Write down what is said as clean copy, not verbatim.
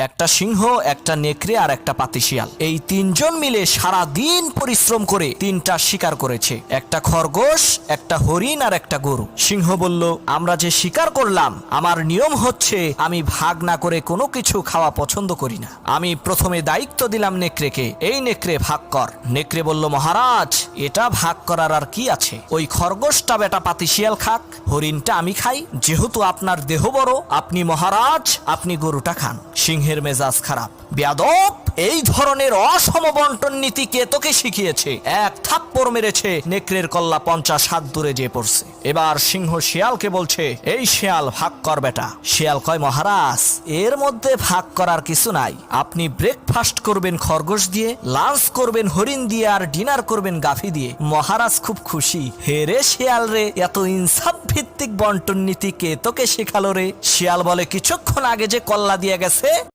একটা সিংহ, একটা নেকড়ে আর একটা পাতিশিয়াল, এই তিনজন মিলে সারা দিন পরিশ্রম করে তিনটা শিকার করেছে, একটা খরগোশ, একটা হরিণ আর একটা গরু। সিংহ বলল, আমরা যে শিকার করলাম, আমার নিয়ম হচ্ছে আমি ভাগ না করে কোনো কিছু খাওয়া পছন্দ করি না। আমি প্রথমে দায়িত্ব দিলাম নেকড়েকে, এই নেকড়ে ভাগ কর। নেকড়ে বলল, মহারাজ এটা ভাগ করার আর কি আছে, ওই খরগোশটা বেটা পাতিশিয়াল খাক, হরিণটা আমি খাই, যেহেতু আপনার দেহ বড়, আপনি মহারাজ, আপনি গরুটা খান। সিংহের মেজাজ খারাপ, বেয়াদব, এই ধরনের অসম বন্টন নীতি কে তোকে শিখিয়েছে? এক থাপ্পড় মেরেছে, নেকড়ের কল্লা 50 হাত দূরে যেয়ে পড়ছে। এবার সিংহ শিয়ালকে বলছে, এই শিয়াল ভাগ কর বেটা। শিয়াল কয়, মহারাজ এর মধ্যে ভাগ করার কিছু নাই, আপনি ব্রেকফাস্ট করবেন খরগোশ দিয়ে, লাঞ্চ করবেন হরিণ দিয়ে, আর ডিনার করবেন গাভী দিয়ে। মহারাজ খুব খুশি। হে রে শিয়াল রে, এত ইনসাফ ভিত্তিক বন্টন নীতি কে তোকে শেখালো রে? শিয়াল বলে, কিছুক্ষণ আগে যে কল্লা দিয়ে গেছে